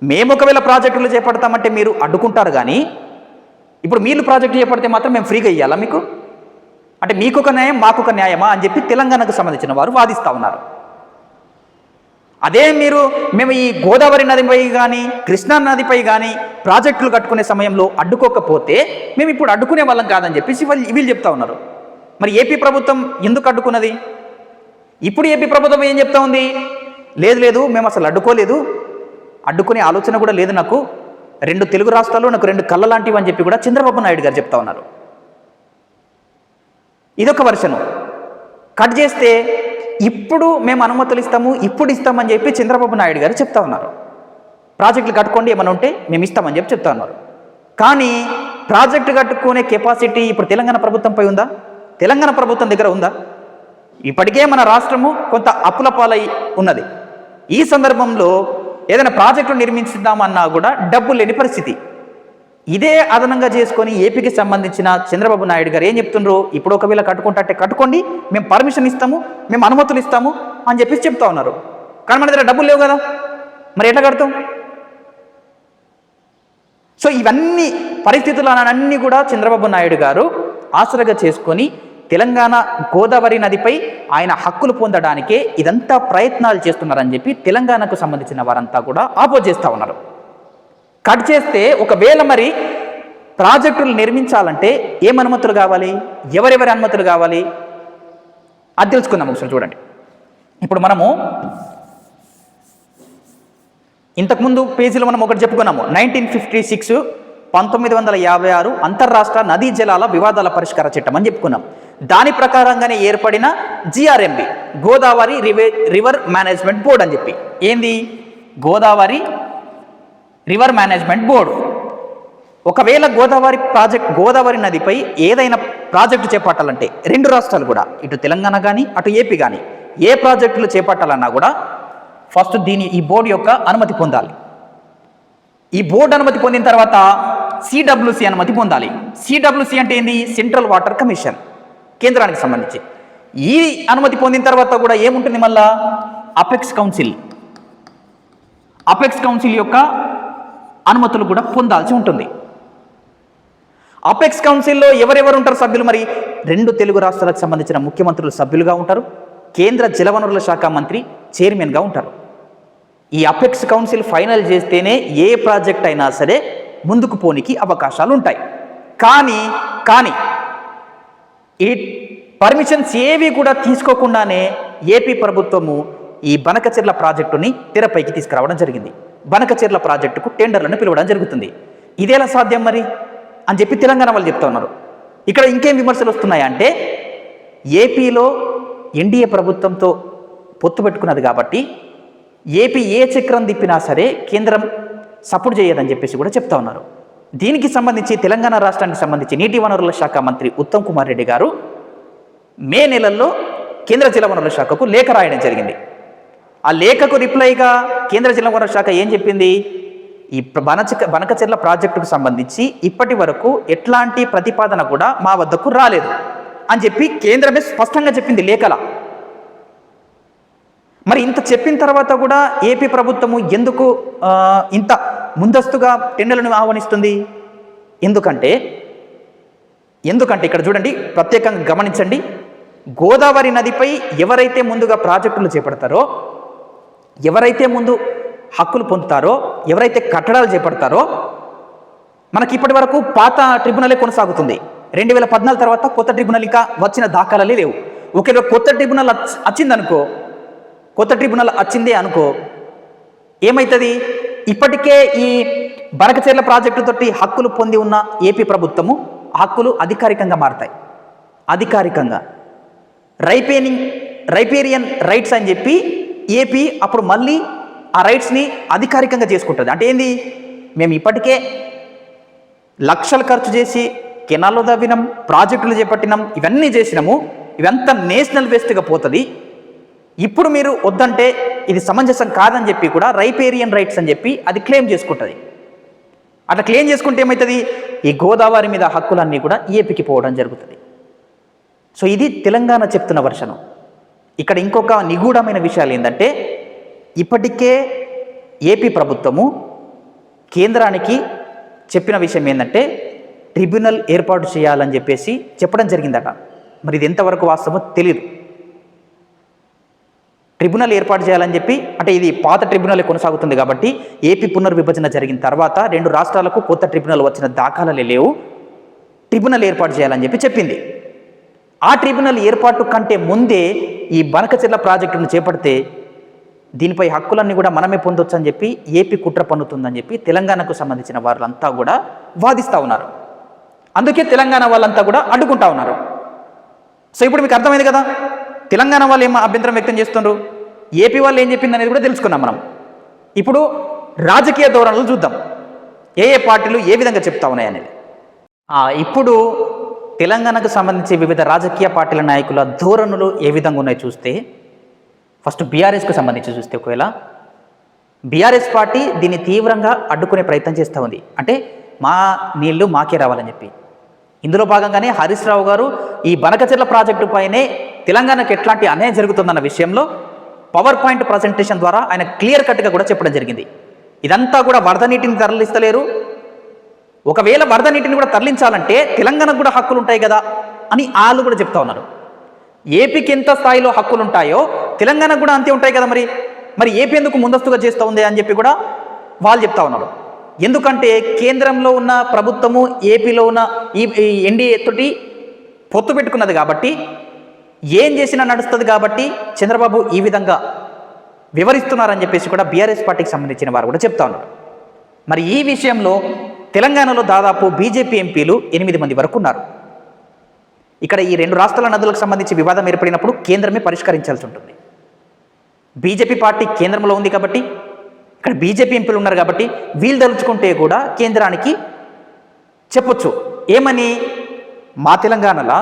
మేము ఒకవేళ ప్రాజెక్టులు చేపడతామంటే మీరు అడ్డుకుంటారు, కానీ ఇప్పుడు మీరు ప్రాజెక్టు చేపడితే మాత్రం మేము ఫ్రీగా ఇవ్వాలా మీకు? అంటే మీకొక న్యాయం మాకొక న్యాయమా అని చెప్పి తెలంగాణకు సంబంధించిన వారు వాదిస్తూ ఉన్నారు. అదే మేము ఈ గోదావరి నదిపై కానీ, కృష్ణా నదిపై కానీ ప్రాజెక్టులు కట్టుకునే సమయంలో అడ్డుకోకపోతే మేము ఇప్పుడు అడ్డుకునే వాళ్ళం కాదని చెప్పేసి వీళ్ళు చెప్తా ఉన్నారు. మరి ఏపీ ప్రభుత్వం ఎందుకు అడ్డుకున్నది? ఇప్పుడు ఏపీ ప్రభుత్వం ఏం చెప్తా ఉంది? లేదు మేము అసలు అడ్డుకునే ఆలోచన కూడా లేదు నాకు. 2 తెలుగు రాష్ట్రాలు నాకు 2 కళ్ళ లాంటివి అని చెప్పి కూడా చంద్రబాబు నాయుడు గారు చెప్తా ఉన్నారు. ఇదొక వర్షను. కట్ చేస్తే ఇప్పుడు మేము అనుమతులు ఇప్పుడు ఇస్తామని చెప్పి చంద్రబాబు నాయుడు గారు చెప్తా ఉన్నారు. ప్రాజెక్టులు కట్టుకోండి, ఏమైనా ఉంటే మేము ఇస్తామని చెప్పి చెప్తా ఉన్నారు. కానీ ప్రాజెక్టు కట్టుకునే కెపాసిటీ ఇప్పుడు తెలంగాణ ప్రభుత్వంపై ఉందా? తెలంగాణ ప్రభుత్వం దగ్గర ఉందా? ఇప్పటికే మన రాష్ట్రము కొంత అప్పుల పాలై ఉన్నది. ఈ సందర్భంలో ఏదైనా ప్రాజెక్టు నిర్మించుదామన్నా కూడా డబ్బులు లేని పరిస్థితి. ఇదే అదనంగా చేసుకొని ఏపీకి సంబంధించిన చంద్రబాబు నాయుడు గారు ఏం చెప్తుండ్రు, ఇప్పుడు ఒకవేళ కట్టుకుంటే కట్టుకోండి, మేము పర్మిషన్ ఇస్తాము, మేము అనుమతులు ఇస్తాము అని చెప్పేసి చెప్తా ఉన్నారు. కానీ మన దగ్గర డబ్బులు లేవు కదా, మరి ఎట్లా కడతాం? సో ఇవన్నీ పరిస్థితులన్నీ కూడా చంద్రబాబు నాయుడు గారు ఆసరగా చేసుకొని తెలంగాణ గోదావరి నదిపై ఆయన హక్కులు పొందడానికే ఇదంతా ప్రయత్నాలు చేస్తున్నారని చెప్పి తెలంగాణకు సంబంధించిన వారంతా కూడా ఆపోజ్ చేస్తూ ఉన్నారు. కట్ చేస్తే ఒకవేళ మరి ప్రాజెక్టులు నిర్మించాలంటే ఏం అనుమతులు కావాలి, ఎవరెవరి అనుమతులు కావాలి అది తెలుసుకుందాం ఒకసారి. చూడండి, ఇప్పుడు మనము ఇంతకుముందు పేజీలో మనం ఒకటి చెప్పుకున్నాము, 1956 1956 అంతర్రాష్ట్ర నదీ జలాల వివాదాల పరిష్కార చట్టం అని చెప్పుకున్నాం. దాని ప్రకారంగానే ఏర్పడిన GRMB, Godavari river management board అని చెప్పి. ఏంది గోదావరి రివర్ మేనేజ్మెంట్ బోర్డు? ఒకవేళ గోదావరి నదిపై ఏదైనా ప్రాజెక్టు చేపట్టాలంటే రెండు రాష్ట్రాలు కూడా, ఇటు తెలంగాణ కానీ అటు ఏపీ కానీ ఏ ప్రాజెక్టులు చేపట్టాలన్నా కూడా ఫస్ట్ ఈ బోర్డు యొక్క అనుమతి పొందాలి. ఈ బోర్డు అనుమతి పొందిన తర్వాత CWC అనుమతి పొందాలి. CWC అంటే ఏంది? సెంట్రల్ వాటర్ కమిషన్, కేంద్రానికి సంబంధించి. ఈ అనుమతి పొందిన తర్వాత కూడా ఏముంటుంది, మళ్ళా అపెక్స్ కౌన్సిల్ యొక్క అనుమతులు కూడా పొందాల్సి ఉంటుంది. అపెక్స్ కౌన్సిల్లో ఎవరెవరు ఉంటారు సభ్యులు? మరి రెండు తెలుగు రాష్ట్రాలకు సంబంధించిన ముఖ్యమంత్రులు సభ్యులుగా ఉంటారు, కేంద్ర జలవనరుల శాఖ మంత్రి చైర్మన్గా ఉంటారు. ఈ అపెక్స్ కౌన్సిల్ ఫైనల్ చేస్తేనే ఏ ప్రాజెక్ట్ అయినా సరే ముందుకు పోనికి అవకాశాలు ఉంటాయి. కానీ ఈ పర్మిషన్స్ ఏవి కూడా తీసుకోకుండానే ఏపీ ప్రభుత్వము ఈ బనకచెర్ల ప్రాజెక్టుని తెరపైకి తీసుకురావడం జరిగింది. బనకచెర్ల ప్రాజెక్టుకు టెండర్లను పిలవడం జరుగుతుంది. ఇదేలా సాధ్యం మరి అని చెప్పి తెలంగాణ వాళ్ళు చెప్తా ఉన్నారు. ఇక్కడ ఇంకేం విమర్శలు వస్తున్నాయంటే, ఏపీలో ఎన్డీఏ ప్రభుత్వంతో పొత్తు పెట్టుకున్నది కాబట్టి ఏపీ ఏ చక్రం తిప్పినా సరే కేంద్రం సపోర్ట్ చేయదని చెప్పేసి కూడా చెప్తా ఉన్నారు. దీనికి సంబంధించి తెలంగాణ రాష్ట్రానికి సంబంధించి నీటి వనరుల శాఖ మంత్రి ఉత్తమ్ కుమార్ రెడ్డి గారు మే నెలల్లో కేంద్ర జలవనరుల శాఖకు లేఖ రాయడం జరిగింది. ఆ లేఖకు రిప్లైగా కేంద్ర జలవనరుల శాఖ ఏం చెప్పింది, ఈ బనకచెర్ల ప్రాజెక్టుకు సంబంధించి ఇప్పటి వరకు ఎట్లాంటి ప్రతిపాదన కూడా మా వద్దకు రాలేదు అని చెప్పి కేంద్రమే స్పష్టంగా చెప్పింది లేఖల. మరి ఇంత చెప్పిన తర్వాత కూడా ఏపీ ప్రభుత్వము ఎందుకు ఇంత ముందస్తుగా టెండర్లను ఆహ్వానిస్తుంది? ఎందుకంటే ఇక్కడ చూడండి, ప్రత్యేకంగా గమనించండి. గోదావరి నదిపై ఎవరైతే ముందుగా ప్రాజెక్టులు చేపడతారో, ఎవరైతే ముందు హక్కులు పొందుతారో, ఎవరైతే కట్టడాలు చేపడతారో, మనకి ఇప్పటి వరకు పాత ట్రిబ్యునలే కొనసాగుతుంది. 2014 తర్వాత కొత్త ట్రిబ్యునల్ ఇంకా వచ్చిన దాఖలాలే లేవు. ఒకవేళ కొత్త ట్రిబ్యునల్ వచ్చిందే అనుకో, ఏమవుతుంది? ఇప్పటికే ఈ బనకచెర్ల ప్రాజెక్టు తోటి హక్కులు పొంది ఉన్న ఏపీ ప్రభుత్వము హక్కులు అధికారికంగా మారతాయి. అధికారికంగా రైపేరియన్ రైట్స్ అని చెప్పి ఏపీ అప్పుడు మళ్ళీ ఆ రైట్స్ని అధికారికంగా చేసుకుంటుంది. అంటే ఏంది? మేము ఇప్పటికే లక్షలు ఖర్చు చేసి కెనాల్లో తవ్వినాం, ప్రాజెక్టులు చేపట్టినాం, ఇవన్నీ చేసినాము, ఇవంతా నేషనల్ వేస్ట్గా పోతుంది. ఇప్పుడు మీరు వద్దంటే ఇది సమంజసం కాదని చెప్పి కూడా రైపేరియన్ రైట్స్ అని చెప్పి అది క్లెయిమ్ చేసుకుంటుంది. అట్లా క్లెయిమ్ చేసుకుంటే ఏమవుతుంది? ఈ గోదావరి మీద హక్కులన్నీ కూడా ఏపీకి పోవడం జరుగుతుంది. సో ఇది తెలంగాణ చెప్తున్న వర్షను. ఇక్కడ ఇంకొక నిగూఢమైన విషయాలు ఏంటంటే, ఇప్పటికే ఏపీ ప్రభుత్వము కేంద్రానికి చెప్పిన విషయం ఏంటంటే ట్రిబ్యునల్ ఏర్పాటు చేయాలని చెప్పేసి చెప్పడం జరిగిందట. మరి ఇది ఎంతవరకు వాస్తవమో తెలియదు. ట్రిబ్యునల్ ఏర్పాటు చేయాలని చెప్పి, అంటే ఇది పాత ట్రిబ్యునల్ కొనసాగుతుంది కాబట్టి ఏపీ పునర్విభజన జరిగిన తర్వాత రెండు రాష్ట్రాలకు కొత్త ట్రిబ్యునల్ వచ్చిన దాఖలాలే లేవు. ట్రిబ్యునల్ ఏర్పాటు చేయాలని చెప్పి చెప్పింది. ఆ ట్రిబ్యునల్ ఏర్పాటు కంటే ముందే ఈ బనకచెర్ల ప్రాజెక్టును చేపడితే దీనిపై హక్కులన్నీ కూడా మనమే పొందొచ్చు అని చెప్పి ఏపీ కుట్ర పన్నుతుందని చెప్పి తెలంగాణకు సంబంధించిన వాళ్ళంతా కూడా వాదిస్తూ ఉన్నారు. అందుకే తెలంగాణ వాళ్ళంతా కూడా అడ్డుకుంటా ఉన్నారు. సో ఇప్పుడు మీకు అర్థమైంది కదా, తెలంగాణ వాళ్ళు ఏం అభ్యంతరం వ్యక్తం చేస్తున్నారు, ఏపీ వాళ్ళు ఏం చెప్పింది అనేది కూడా తెలుసుకున్నాం మనం. ఇప్పుడు రాజకీయ ధోరణులు చూద్దాం, ఏ పార్టీలు ఏ విధంగా చెప్తా ఉన్నాయి అనేది. ఇప్పుడు తెలంగాణకు సంబంధించి వివిధ రాజకీయ పార్టీల నాయకుల ధోరణులు ఏ విధంగా ఉన్నాయో చూస్తే, ఫస్ట్ బీఆర్ఎస్కు సంబంధించి చూస్తే, ఒకవేళ బీఆర్ఎస్ పార్టీ దీన్ని తీవ్రంగా అడ్డుకునే ప్రయత్నం చేస్తూ ఉంది. అంటే మా నీళ్లు మాకే రావాలని చెప్పి. ఇందులో భాగంగానే హరీష్ రావు గారు ఈ బనకచెర్ల ప్రాజెక్టు పైనే తెలంగాణకు ఎట్లాంటి అన్యాయం జరుగుతుందన్న విషయంలో పవర్ పాయింట్ ప్రజెంటేషన్ ద్వారా ఆయన క్లియర్ కట్గా కూడా చెప్పడం జరిగింది. ఇదంతా కూడా వరద నీటిని తరలిస్తలేరు, ఒకవేళ వరద నీటిని కూడా తరలించాలంటే తెలంగాణకు కూడా హక్కులు ఉంటాయి కదా అని వాళ్ళు కూడా చెప్తా ఉన్నారు. ఏపీకి ఎంత స్థాయిలో హక్కులు ఉంటాయో తెలంగాణకు కూడా అంతే ఉంటాయి కదా, మరి ఏపీ ఎందుకు ముందస్తుగా చేస్తూ ఉంది అని చెప్పి కూడా వాళ్ళు చెప్తా ఉన్నారు. ఎందుకంటే కేంద్రంలో ఉన్న ప్రభుత్వము ఏపీలో ఉన్న ఈ ఎన్డీఏ తోటి పొత్తు పెట్టుకున్నది కాబట్టి, ఏం చేసినా నడుస్తుంది కాబట్టి చంద్రబాబు ఈ విధంగా వివరిస్తున్నారని చెప్పేసి కూడా బీఆర్ఎస్ పార్టీకి సంబంధించిన వారు కూడా చెప్తా ఉన్నారు. మరి ఈ విషయంలో తెలంగాణలో దాదాపు బీజేపీ ఎంపీలు 8 మంది వరకు ఉన్నారు. ఇక్కడ ఈ 2 రాష్ట్రాల నదులకు సంబంధించి వివాదం ఏర్పడినప్పుడు కేంద్రమే పరిష్కరించాల్సి ఉంటుంది. బీజేపీ పార్టీ కేంద్రంలో ఉంది కాబట్టి, ఇక్కడ బీజేపీ ఎంపీలు ఉన్నారు కాబట్టి వీళ్ళు తలుచుకుంటే కూడా కేంద్రానికి చెప్పొచ్చు. ఏమని, మా తెలంగాణలో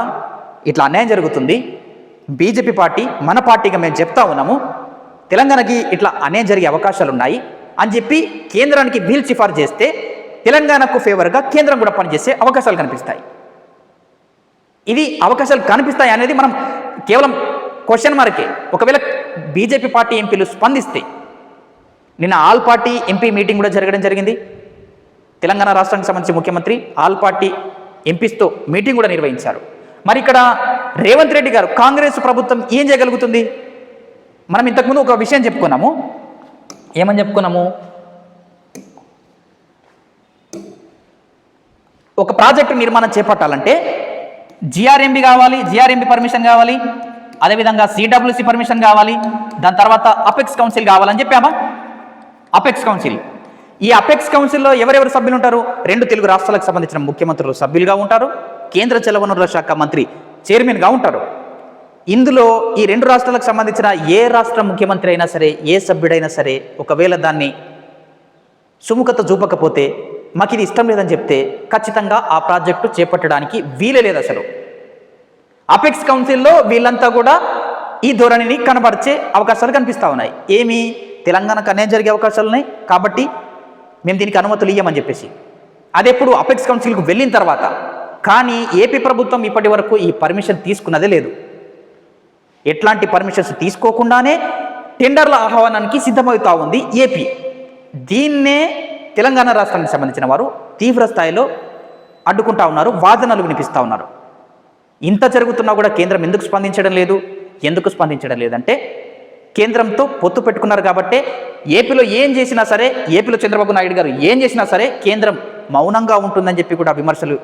ఇట్లా అన్యాయం జరుగుతుంది, బీజేపీ పార్టీ మన పార్టీగా మేము చెప్తా ఉన్నాము, తెలంగాణకి ఇట్లా అన్యాయం జరిగే అవకాశాలు ఉన్నాయి అని చెప్పి కేంద్రానికి వీల్ సిఫార్సు చేస్తే తెలంగాణకు ఫేవర్గా కేంద్రం కూడా పనిచేసే అవకాశాలు కనిపిస్తాయి. ఇది అవకాశాలు కనిపిస్తాయి అనేది మనం కేవలం క్వశ్చన్ మార్కే. ఒకవేళ బీజేపీ పార్టీ ఎంపీలు స్పందిస్తే, నిన్న ఆల్ పార్టీ ఎంపీ మీటింగ్ కూడా జరగడం జరిగింది. తెలంగాణ రాష్ట్రానికి సంబంధించి ముఖ్యమంత్రి ఆల్ పార్టీ ఎంపీస్తో మీటింగ్ కూడా నిర్వహించారు. మరి ఇక్కడ రేవంత్ రెడ్డి గారు కాంగ్రెస్ ప్రభుత్వం ఏం చేయగలుగుతుంది? మనం ఇంతకుముందు ఒక విషయం చెప్పుకున్నాము. ఏమని చెప్పుకున్నాము? ఒక ప్రాజెక్టు నిర్మాణం చేపట్టాలంటే జిఆర్ఎంబి కావాలి, జిఆర్ఎంబి పర్మిషన్ కావాలి, అదేవిధంగా సిడబ్ల్యూసి పర్మిషన్ కావాలి, దాని తర్వాత అపెక్స్ కౌన్సిల్ కావాలని చెప్పామా? అపెక్స్ కౌన్సిల్, ఈ అపెక్స్ కౌన్సిల్లో ఎవరెవరు సభ్యులు ఉంటారు? 2 తెలుగు రాష్ట్రాలకు సంబంధించిన ముఖ్యమంత్రులు సభ్యులుగా ఉంటారు, కేంద్ర జలవనరుల శాఖ మంత్రి చైర్మన్గా ఉంటారు. ఇందులో ఈ 2 రాష్ట్రాలకు సంబంధించిన ఏ రాష్ట్ర ముఖ్యమంత్రి అయినా సరే, ఏ సభ్యుడైనా సరే, ఒకవేళ దాన్ని సుముఖత చూపకపోతే, మాకు ఇది ఇష్టం లేదని చెప్తే ఖచ్చితంగా ఆ ప్రాజెక్టు చేపట్టడానికి వీలే లేదు అసలు. అపెక్స్ కౌన్సిల్లో వీళ్ళంతా కూడా ఈ ధోరణిని కనబరిచే అవకాశాలు కనిపిస్తూ ఉన్నాయి. ఏమి, తెలంగాణకు అన్యాయం జరిగే అవకాశాలు ఉన్నాయి కాబట్టి మేము దీనికి అనుమతులు ఇవ్వమని చెప్పేసి. అదెప్పుడు అపెక్స్ కౌన్సిల్కు వెళ్ళిన తర్వాత. కానీ ఏపీ ప్రభుత్వం ఇప్పటి వరకు ఈ పర్మిషన్ తీసుకున్నదే లేదు. ఎట్లాంటి పర్మిషన్స్ తీసుకోకుండానే టెండర్ల ఆహ్వానానికి సిద్ధమవుతూ ఉంది ఏపీ. దీన్నే తెలంగాణ రాష్ట్రానికి సంబంధించిన వారు తీవ్ర స్థాయిలో అడ్డుకుంటా ఉన్నారు, వాదనలు వినిపిస్తూ ఉన్నారు. ఇంత జరుగుతున్నా కూడా కేంద్రం ఎందుకు స్పందించడం లేదు? ఎందుకు స్పందించడం లేదంటే కేంద్రంతో పొత్తు పెట్టుకున్నారు కాబట్టి ఏపీలో ఏం చేసినా సరే, ఏపీలో చంద్రబాబు నాయుడు గారు ఏం చేసినా సరే కేంద్రం మౌనంగా ఉంటుందని చెప్పి కూడా విమర్శలు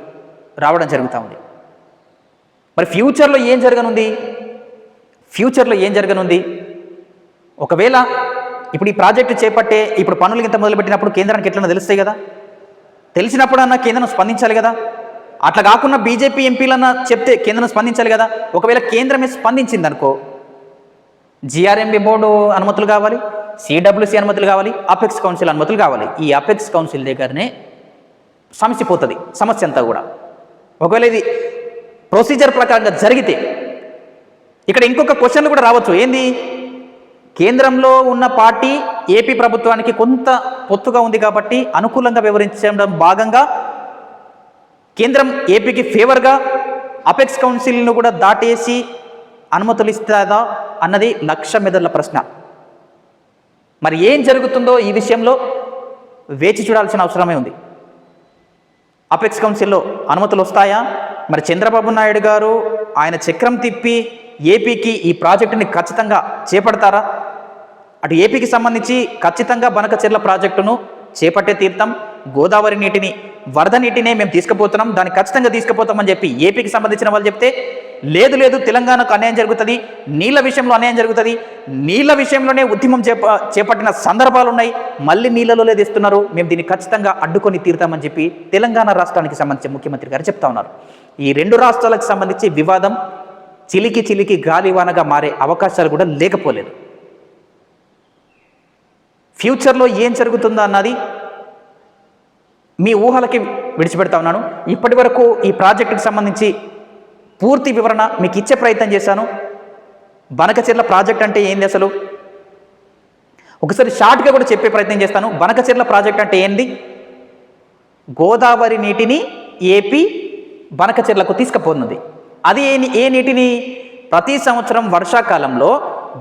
రావడం జరుగుతూ ఉంది. మరి ఫ్యూచర్లో ఏం జరగనుంది? ఒకవేళ ఇప్పుడు ఈ ప్రాజెక్టు చేపట్టే ఇప్పుడు పనులు ఇంత మొదలుపెట్టినప్పుడు కేంద్రానికి ఎట్లన్నా తెలుస్తాయి కదా, తెలిసినప్పుడు అన్న కేంద్రం స్పందించాలి కదా. అట్లా కాకుండా బీజేపీ ఎంపీలన్నా చెప్తే కేంద్రం స్పందించాలి కదా. ఒకవేళ కేంద్రమే స్పందించింది అనుకో, జిఆర్ఎంబి బోర్డు అనుమతులు కావాలి, సిడబ్ల్యూసి అనుమతులు కావాలి, అపెక్స్ కౌన్సిల్ అనుమతులు కావాలి. ఈ అపెక్స్ కౌన్సిల్ దగ్గరనే సమస్య సమస్య అంతా కూడా. ఒకవేళ ఇది ప్రొసీజర్ ప్రకారంగా జరిగితే ఇక్కడ ఇంకొక క్వశ్చన్లు కూడా రావచ్చు. ఏంది, కేంద్రంలో ఉన్న పార్టీ ఏపీ ప్రభుత్వానికి కొంత పొత్తుగా ఉంది కాబట్టి అనుకూలంగా వివరించడం భాగంగా కేంద్రం ఏపీకి ఫేవర్గా అపెక్స్ కౌన్సిల్ను కూడా దాటేసి అనుమతులు ఇస్తుందా అన్నది లక్ష మెదళ్ల ప్రశ్న. మరి ఏం జరుగుతుందో ఈ విషయంలో వేచి చూడాల్సిన అవసరమే ఉంది. అపెక్స్ కౌన్సిల్లో అనుమతులు వస్తాయా? మరి చంద్రబాబు నాయుడు గారు ఆయన చక్రం తిప్పి ఏపీకి ఈ ప్రాజెక్టుని ఖచ్చితంగా చేపడతారా? అటు ఏపీకి సంబంధించి ఖచ్చితంగా బనకచెర్ల ప్రాజెక్టును చేపట్టే తీర్థం, గోదావరి నీటిని, వరద నీటినే మేము తీసుకుపోతున్నాం, దాన్ని ఖచ్చితంగా తీసుకుపోతామని చెప్పి ఏపీకి సంబంధించిన వాళ్ళు చెప్తే, లేదు తెలంగాణకు అన్యాయం జరుగుతుంది, నీళ్ల విషయంలో అన్యాయం జరుగుతుంది, నీళ్ల విషయంలోనే ఉద్యమం చేపట్టిన సందర్భాలు ఉన్నాయి, మళ్ళీ నీళ్లలో లేదిస్తున్నారు, మేము దీన్ని ఖచ్చితంగా అడ్డుకొని తీరుతామని చెప్పి తెలంగాణ రాష్ట్రానికి సంబంధించిన ముఖ్యమంత్రి గారు చెప్తా ఉన్నారు. ఈ 2 రాష్ట్రాలకు సంబంధించి వివాదం చిలికి గాలివానగా మారే అవకాశాలు కూడా లేకపోలేదు. ఫ్యూచర్లో ఏం జరుగుతుందో అన్నది మీ ఊహలకి విడిచిపెడతా ఉన్నాను. ఇప్పటి వరకు ఈ ప్రాజెక్టుకి సంబంధించి పూర్తి వివరణ మీకు ఇచ్చే ప్రయత్నం చేశాను. బనకచెర్ల ప్రాజెక్ట్ అంటే ఏంది అసలు ఒకసారి షార్ట్గా కూడా చెప్పే ప్రయత్నం చేస్తాను. బనకచెర్ల ప్రాజెక్ట్ అంటే ఏంది? గోదావరి నీటిని ఏపీ బనకచెర్లకు తీసుకుపోతుంది. అది ఏ నీటిని? ప్రతి సంవత్సరం వర్షాకాలంలో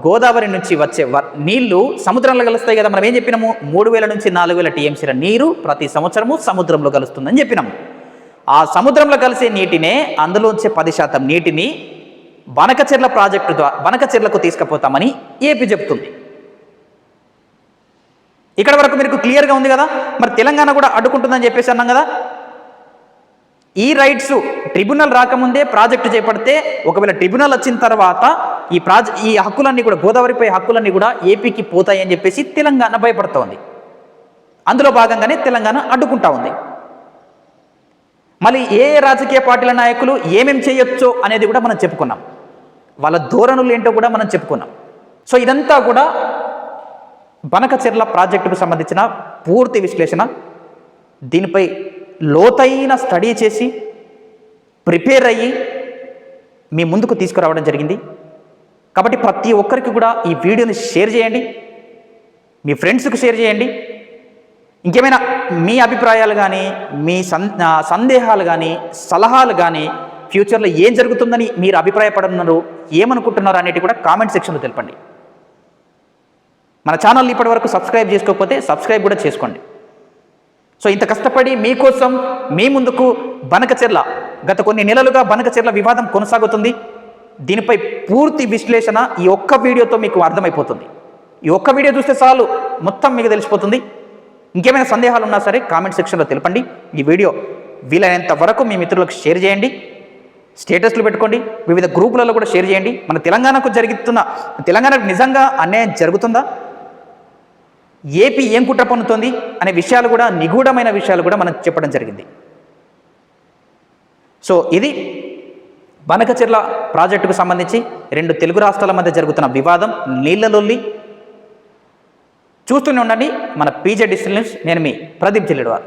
గోదావరి నుంచి వచ్చే నీళ్లు సముద్రంలో కలుస్తాయి కదా. మనం ఏం చెప్పినాము? 3000 నుంచి 4000 టీఎంసీల నీరు ప్రతి సంవత్సరము సముద్రంలో కలుస్తుందని చెప్పినాము. ఆ సముద్రంలో కలిసే నీటినే, అందులోంచి 10% నీటిని బనకచెర్ల ప్రాజెక్టు ద్వారా బనకచెర్లకు తీసుకుపోతామని ఏపీ చెప్తుంది. ఇక్కడ వరకు మీకు క్లియర్గా ఉంది కదా. మరి తెలంగాణ కూడా అడ్డుకుంటుందని చెప్పేసి అన్నాం కదా. ఈ రైట్స్ ట్రిబ్యునల్ రాకముందే ప్రాజెక్టు చేపడితే, ఒకవేళ ట్రిబ్యునల్ వచ్చిన తర్వాత ఈ హక్కులన్నీ కూడా, గోదావరిపై హక్కులన్నీ కూడా ఏపీకి పోతాయి అని చెప్పేసి తెలంగాణ భయపడుతోంది. అందులో భాగంగానే తెలంగాణ అడ్డుకుంటా ఉంది. మళ్ళీ ఏ రాజకీయ పార్టీల నాయకులు ఏమేమి చేయొచ్చో అనేది కూడా మనం చెప్పుకున్నాం. వాళ్ళ ధోరణులు ఏంటో కూడా మనం చెప్పుకున్నాం. సో ఇదంతా కూడా బనకచెర్ల ప్రాజెక్టుకు సంబంధించిన పూర్తి విశ్లేషణ. దీనిపై లోతైన స్టడీ చేసి ప్రిపేర్ అయ్యి మీ ముందుకు తీసుకురావడం జరిగింది. కాబట్టి ప్రతి ఒక్కరికి కూడా ఈ వీడియోని షేర్ చేయండి, మీ ఫ్రెండ్స్కి షేర్ చేయండి. ఇంకేమైనా మీ అభిప్రాయాలు కానీ, మీ సందేహాలు కానీ, సలహాలు కానీ, ఫ్యూచర్లో ఏం జరుగుతుందని మీరు అభిప్రాయపడుతున్నారు, ఏమనుకుంటున్నారు అనేటివి కూడా కామెంట్ సెక్షన్లో తెలపండి. మన ఛానల్ని ఇప్పటివరకు సబ్స్క్రైబ్ చేసుకోకపోతే సబ్స్క్రైబ్ కూడా చేసుకోండి. సో ఇంత కష్టపడి మీకోసం మీ ముందుకు బనకచెర్ల, గత కొన్ని నెలలుగా బనకచెర్ల వివాదం కొనసాగుతుంది. దీనిపై పూర్తి విశ్లేషణ ఈ ఒక్క వీడియోతో మీకు అర్థమైపోతుంది. ఈ ఒక్క వీడియో చూస్తే చాలు, మొత్తం మీకు తెలిసిపోతుంది. ఇంకేమైనా సందేహాలు ఉన్నా సరే కామెంట్ సెక్షన్లో తెలపండి. ఈ వీడియో వీలైనంత వరకు మీ మిత్రులకు షేర్ చేయండి, స్టేటస్లు పెట్టుకోండి, వివిధ గ్రూపులలో కూడా షేర్ చేయండి. మన తెలంగాణకు నిజంగా అన్యాయం జరుగుతుందా, ఏపీ ఏం కుట్ర పన్నుతోంది అనే విషయాలు కూడా, నిగూఢమైన విషయాలు కూడా మనం చెప్పడం జరిగింది. సో ఇది బనకచెర్ల ప్రాజెక్టుకు సంబంధించి 2 తెలుగు రాష్ట్రాల మధ్య జరుగుతున్న వివాదం, నీళ్లలొల్లి. చూస్తూనే ఉండండి మన పీజే డిజిటల్ న్యూస్. నేను మీ ప్రదీప్ జిల్లేడువారు.